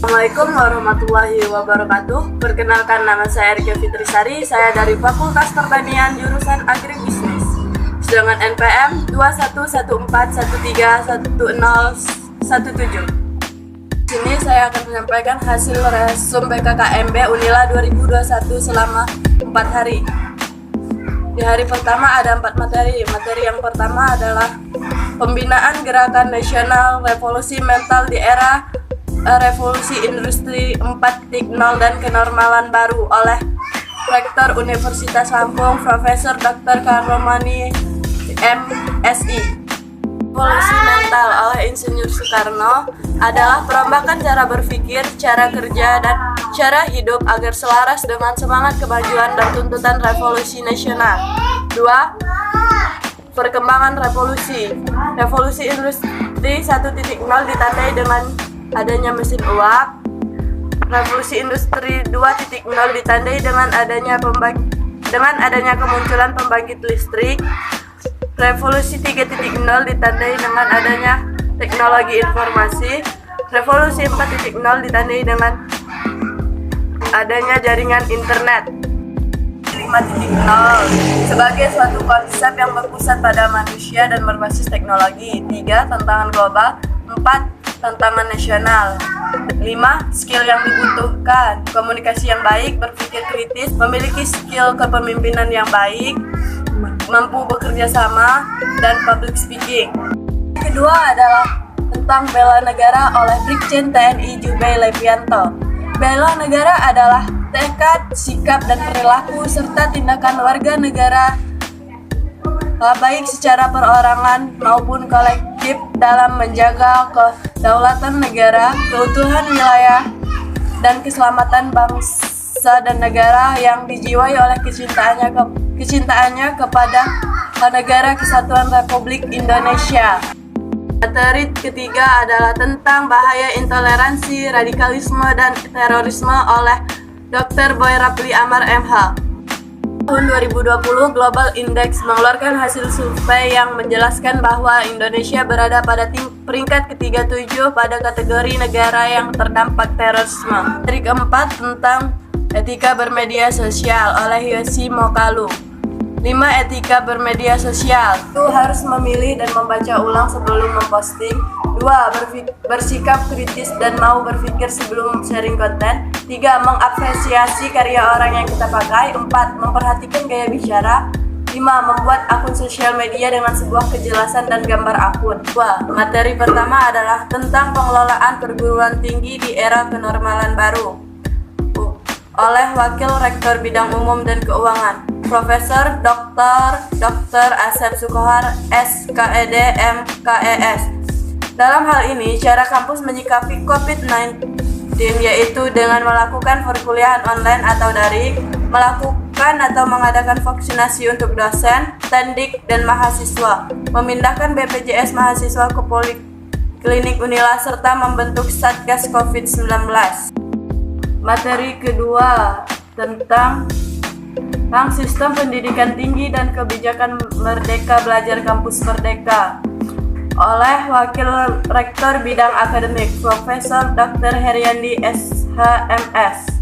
Assalamualaikum warahmatullahi wabarakatuh. Perkenalkan, nama saya Erika Fitrisari. Saya dari Fakultas Pertanian jurusan Agribisnis. Sedangkan NPM 2114131017. Di sini saya akan menyampaikan hasil resum BKKMB Unila 2021 selama 4 hari. Di hari pertama ada 4 materi. Materi yang pertama adalah pembinaan gerakan nasional revolusi mental di era revolusi industri 4.0 dan kenormalan baru oleh Rektor Universitas Lampung Profesor Dr. Karomani MSI. Revolusi mental oleh Insinyur Soekarno adalah perombakan cara berpikir, cara kerja, dan cara hidup agar selaras dengan semangat kemajuan dan tuntutan revolusi nasional. 2. Perkembangan revolusi. Revolusi industri 1.0 ditandai dengan adanya mesin uap. Revolusi industri 2.0 ditandai dengan adanya kemunculan pembangkit listrik. Revolusi 3.0 ditandai dengan adanya teknologi informasi. Revolusi 4.0 ditandai dengan adanya jaringan internet. 5.0 sebagai suatu konsep yang berpusat pada manusia dan berbasis teknologi. 3. Tantangan global. 4. Tantangan nasional. 5. Skill yang dibutuhkan. Komunikasi yang baik, berpikir kritis, memiliki skill kepemimpinan yang baik, mampu bekerja sama, dan public speaking. Kedua adalah tentang bela negara oleh Brigjen TNI Jubei Levianto. Bela negara adalah tekad, sikap, dan perilaku serta tindakan warga negara baik secara perorangan maupun kolektif dalam menjaga kedaulatan negara, keutuhan wilayah, dan keselamatan bangsa dan negara yang dijiwai oleh kecintaannya kepada Negara Kesatuan Republik Indonesia. Materi ketiga adalah tentang bahaya intoleransi, radikalisme, dan terorisme oleh Dr. Boy Rapli Amar MH. Tahun 2020, Global Index mengeluarkan hasil survei yang menjelaskan bahwa Indonesia berada pada peringkat ke-37 pada kategori negara yang terdampak terorisme. Materi keempat tentang etika bermedia sosial oleh Yosi Mokalu. 5. Etika bermedia sosial. 1. Harus memilih dan membaca ulang sebelum memposting. 2. Bersikap kritis dan mau berpikir sebelum sharing konten. 3. Mengapresiasi karya orang yang kita pakai. 4. Memperhatikan gaya bicara. 5. Membuat akun sosial media dengan sebuah kejelasan dan gambar akun. 2. Materi pertama adalah tentang pengelolaan perguruan tinggi di era kenormalan baru oleh Wakil Rektor Bidang Umum dan Keuangan Profesor Dr. Asep Sukohar SKED MKES. Dalam hal ini, cara kampus menyikapi COVID-19 yaitu dengan melakukan perkuliahan online atau daring, melakukan atau mengadakan vaksinasi untuk dosen, tendik, dan mahasiswa, memindahkan BPJS mahasiswa ke Poliklinik Unila, serta membentuk Satgas COVID-19. Materi kedua tentang sistem pendidikan tinggi dan kebijakan Merdeka Belajar Kampus Merdeka oleh Wakil Rektor Bidang Akademik Profesor Dr. Heriandi SHMS.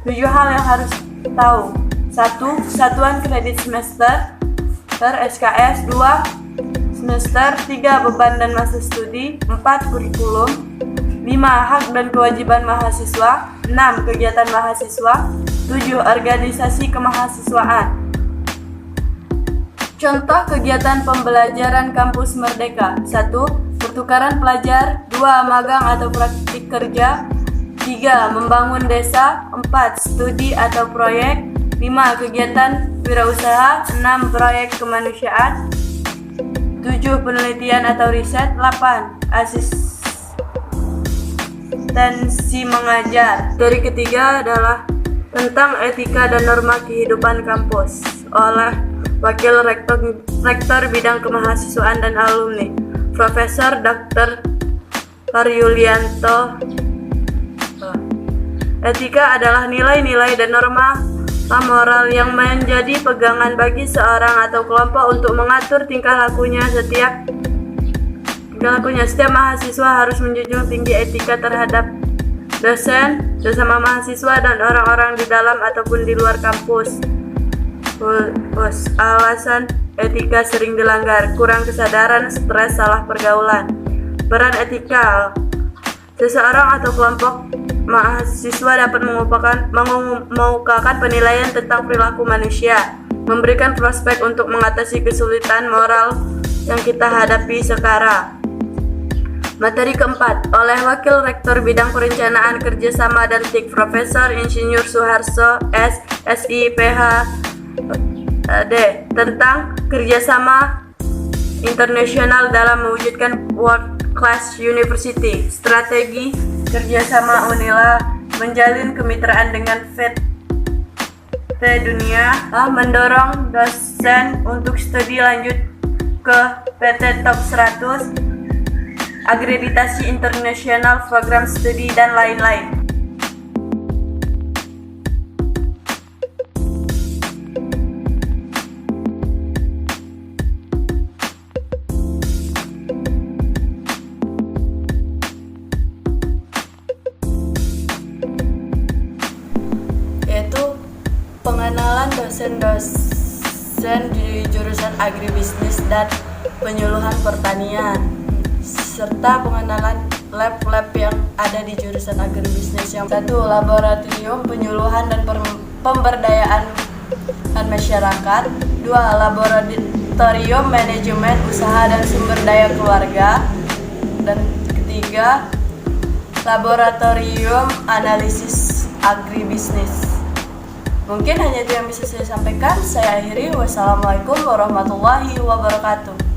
7 hal yang harus tahu. 1. Satuan kredit semester SKS. 2. Semester. 3. Beban dan masa studi. 4. Kurikulum. 5. Hak dan kewajiban mahasiswa. 6. Kegiatan mahasiswa. 7. Organisasi kemahasiswaan. Contoh kegiatan pembelajaran kampus Merdeka. 1. Pertukaran pelajar. 2. Magang atau praktik kerja. 3. Membangun desa. 4. Studi atau proyek. 5. Kegiatan wirausaha. 6. Proyek kemanusiaan. 7. Penelitian atau riset. 8. Asistensi mengajar. Materi ketiga adalah tentang etika dan norma kehidupan kampus oleh Wakil Rektor Bidang Kemahasiswaan dan Alumni Profesor Dr. Yulianto. Etika adalah nilai-nilai dan norma moral yang menjadi pegangan bagi seorang atau kelompok untuk mengatur tingkah lakunya. Setiap mahasiswa harus menjunjung tinggi etika terhadap dosen bersama mahasiswa dan orang-orang di dalam ataupun di luar kampus. Alasan etika sering dilanggar, kurang kesadaran, stres, salah pergaulan. Peran etika, seseorang atau kelompok mahasiswa dapat mengemukakan penilaian tentang perilaku manusia, memberikan prospek untuk mengatasi kesulitan moral yang kita hadapi sekarang. Materi keempat, oleh Wakil Rektor Bidang Perencanaan Kerjasama dan TIK Profesor Insinyur Suharso S. SI PhD tentang kerjasama internasional dalam mewujudkan World Class University. Strategi kerjasama UNILA menjalin kemitraan dengan PT Dunia, mendorong dosen untuk studi lanjut ke PT Top 100, akreditasi internasional, program studi, dan lain-lain. Yaitu pengenalan dosen-dosen di jurusan agribisnis dan penyuluhan pertanian, serta pengenalan lab-lab yang ada di jurusan agribisnis. Yang satu, laboratorium penyuluhan dan pemberdayaan masyarakat. Dua, laboratorium manajemen usaha dan sumber daya keluarga. Dan ketiga, laboratorium analisis agribisnis. Mungkin hanya itu yang bisa saya sampaikan. Saya akhiri. Wassalamualaikum warahmatullahi wabarakatuh.